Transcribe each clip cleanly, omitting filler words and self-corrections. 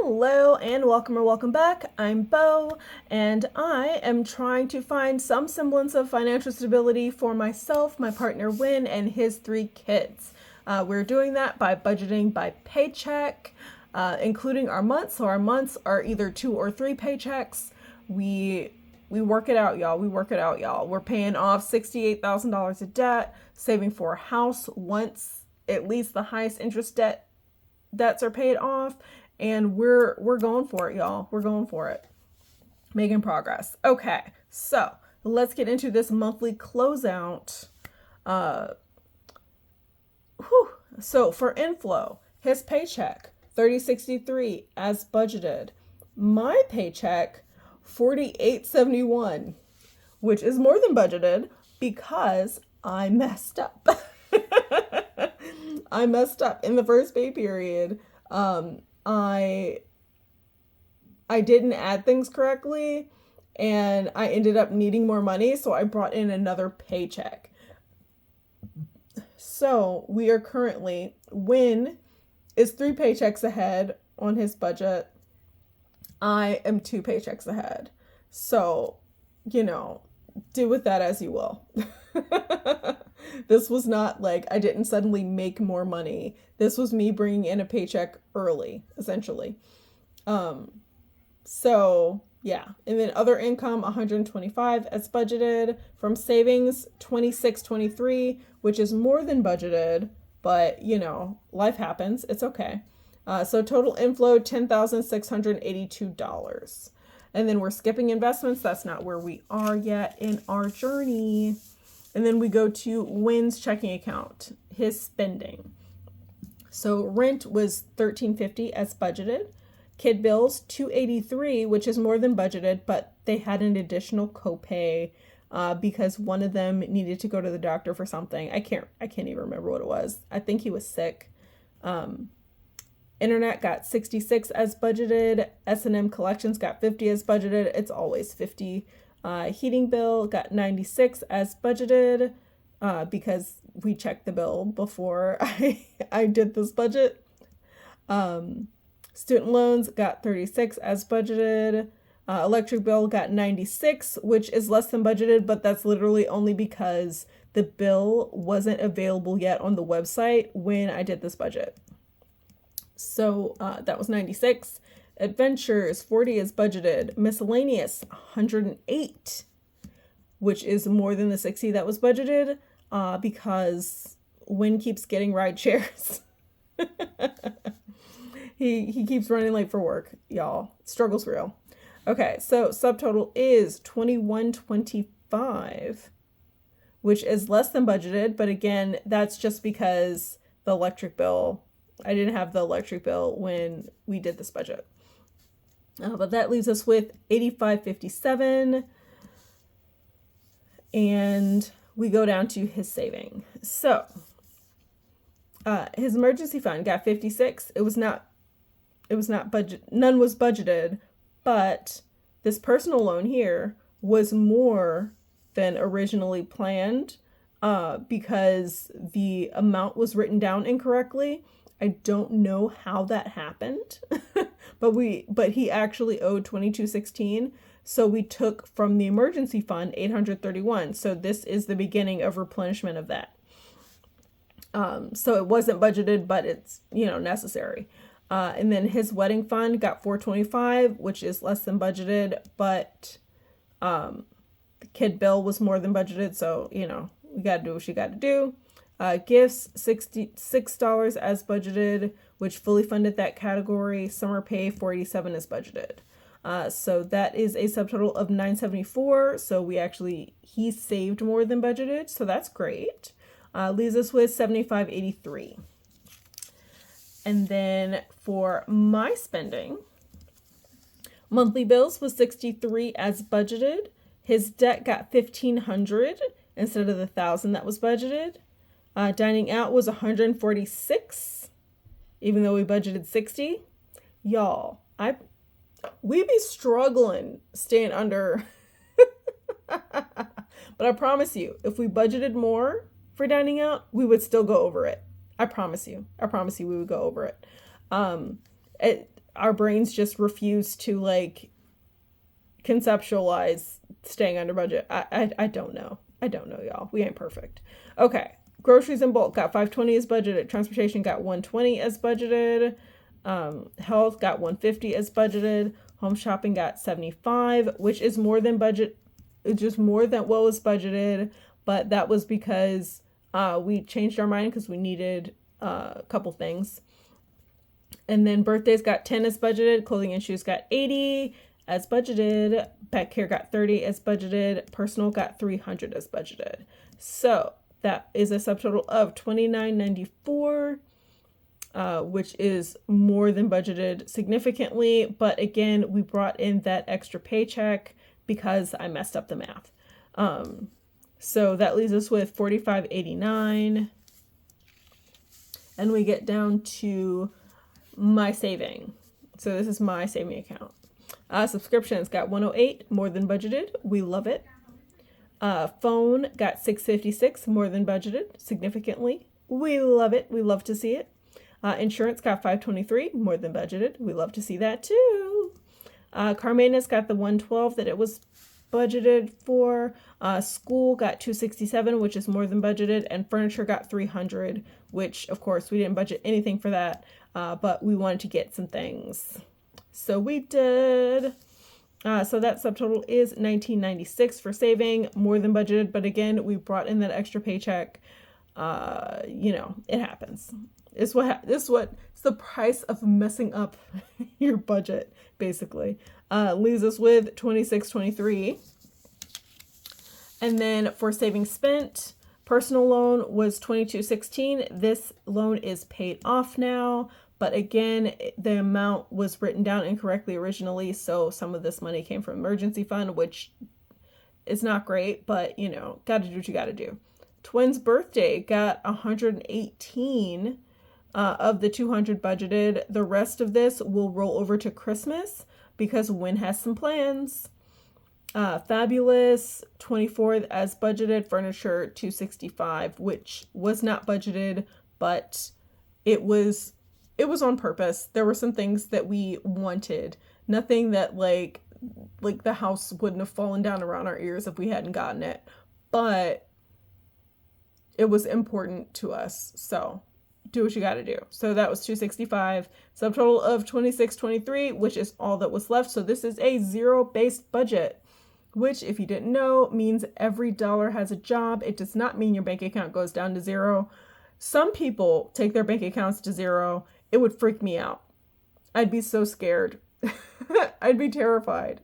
Hello and welcome or welcome back. I'm Bo and I am trying to find some semblance of financial stability for myself, my partner Win, and his 3 kids. We're doing that by budgeting by paycheck, including our months. So our months are either 2 or 3 paychecks. We work it out, y'all. We're paying off $68,000 of debt, saving for a house once at least the highest interest debts are paid off. And we're going for it, y'all. We're going for it. Making progress. Okay, so let's get into this monthly closeout. So for inflow, his paycheck, $30.63 as budgeted. My paycheck, $48.71, which is more than budgeted because I messed up. I messed up in the first pay period. I didn't add things correctly and I ended up needing more money, so I brought in another paycheck. So we are currently, Win is 3 paychecks ahead on his budget. I am 2 paychecks ahead. So, do with that as you will. This was not like I didn't suddenly make more money. This was me bringing in a paycheck early, essentially. So yeah. And then other income, 125 as budgeted. From savings, 26.23, which is more than budgeted, but life happens. It's okay. So total inflow, $10,682. And then we're skipping investments. That's not where we are yet in our journey. And then we go to Win's checking account, his spending. So rent was $13.50 as budgeted. Kid bills, $283, which is more than budgeted, but they had an additional copay because one of them needed to go to the doctor for something. I can't even remember what it was. I think he was sick. Internet got $66 as budgeted. S&M collections got $50 as budgeted. It's always $50. Heating bill got $96 as budgeted because we checked the bill before I did this budget. Student loans got $36 as budgeted. Electric bill got $96, which is less than budgeted, but that's literally only because the bill wasn't available yet on the website when I did this budget. So that was $96. Adventures, $40 is budgeted. Miscellaneous, $108, which is more than the $60 that was budgeted because Win keeps getting ride shares. He keeps running late for work, y'all. Struggle's real. Okay, so subtotal is $21.25, which is less than budgeted, but again, that's just because the electric bill, I didn't have the electric bill when we did this budget. But that leaves us with $85.57, and we go down to his saving. So his emergency fund got $56. It was not budget. None was budgeted, but this personal loan here was more than originally planned because the amount was written down incorrectly. I don't know how that happened, but he actually owed $22.16. So we took from the emergency fund $831. So this is the beginning of replenishment of that. So it wasn't budgeted, but it's, necessary. And then his wedding fund got $425, which is less than budgeted, but the kid bill was more than budgeted. So, we got to do what you got to do. Gifts, $66 as budgeted, which fully funded that category. Summer pay, $487 is budgeted. So that is a subtotal of $974. So he saved more than budgeted. So that's great. Leaves us with $75.83. And then for my spending, monthly bills was $63 as budgeted. His debt got $1,500 instead of the $1,000 that was budgeted. Dining out was $146, even though we budgeted $60. Y'all, we be struggling staying under. But I promise you, if we budgeted more for dining out, we would still go over it. I promise you we would go over it. our brains just refuse to like conceptualize staying under budget. I don't know. I don't know, y'all. We ain't perfect. Okay. Groceries in bulk got 520 as budgeted. Transportation got 120 as budgeted. Health got 150 as budgeted. Home shopping got 75, which is more than budget. It's just more than what was budgeted. But that was because we changed our mind because we needed a couple things. And then birthdays got 10 as budgeted. Clothing and shoes got 80 as budgeted. Pet care got 30 as budgeted. Personal got 300 as budgeted. So that is a subtotal of $29.94, which is more than budgeted significantly. But again, we brought in that extra paycheck because I messed up the math. So that leaves us with $45.89. And we get down to my saving. So this is my saving account. Subscriptions got 108, more than budgeted. We love it. Phone got 656, more than budgeted, significantly. We love it. We love to see it. Insurance got 523, more than budgeted. We love to see that too. Car maintenance got the 112 that it was budgeted for. School got 267, which is more than budgeted. And furniture got 300, which of course we didn't budget anything for that. But we wanted to get some things. So we did. So that subtotal is $19.96 for saving, more than budgeted. But again, we brought in that extra paycheck. It happens. It's the price of messing up your budget, basically. Leaves us with $26.23. And then for savings spent, personal loan was $22.16. This loan is paid off now. But again, the amount was written down incorrectly originally, so some of this money came from emergency fund, which is not great, but gotta do what you gotta do. Twins' birthday got 118 of the 200 budgeted. The rest of this will roll over to Christmas because Wynn has some plans. Fabulous 24 as budgeted. Furniture 265, which was not budgeted, but it was on purpose. There were some things that we wanted. Nothing that like the house wouldn't have fallen down around our ears if we hadn't gotten it. But it was important to us. So do what you got to do. So that was 265. Subtotal of 2623, which is all that was left. So this is a zero-based budget, which if you didn't know means every dollar has a job. It does not mean your bank account goes down to zero. Some people take their bank accounts to zero. It would freak me out. I'd be so scared. I'd be terrified.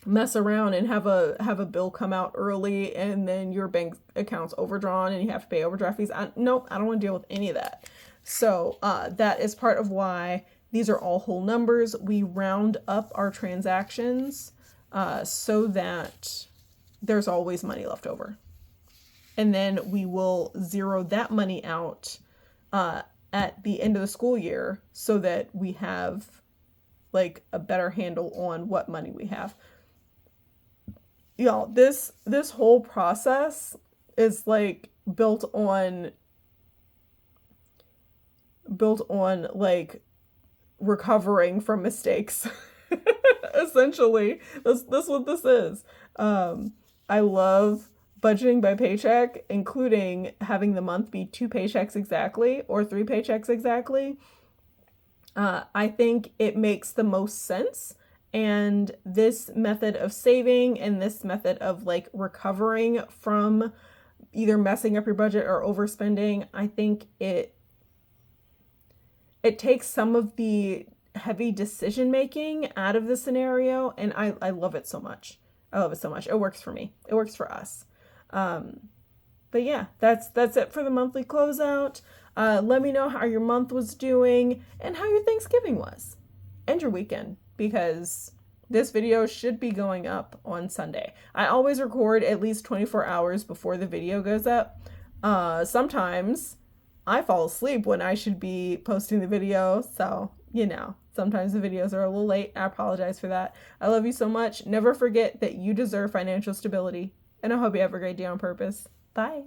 Mess around and have a bill come out early and then your bank account's overdrawn and you have to pay overdraft fees. Nope, I don't want to deal with any of that. So that is part of why these are all whole numbers. We round up our transactions so that there's always money left over. And then we will zero that money out at the end of the school year so that we have like a better handle on what money we have. Y'all, this whole process is like built on like recovering from mistakes. Essentially, that's what this is. I love budgeting by paycheck, including having the month be 2 paychecks exactly or 3 paychecks exactly. I think it makes the most sense. And this method of saving and this method of like recovering from either messing up your budget or overspending, I think it takes some of the heavy decision making out of the scenario. And I love it so much. It works for me. It works for us. But yeah, that's it for the monthly closeout. Let me know how your month was doing and how your Thanksgiving was and your weekend, because this video should be going up on Sunday. I always record at least 24 hours before the video goes up. Sometimes I fall asleep when I should be posting the video, so sometimes the videos are a little late. I apologize for that. I love you so much. Never forget that you deserve financial stability. And I hope you have a great day on purpose. Bye.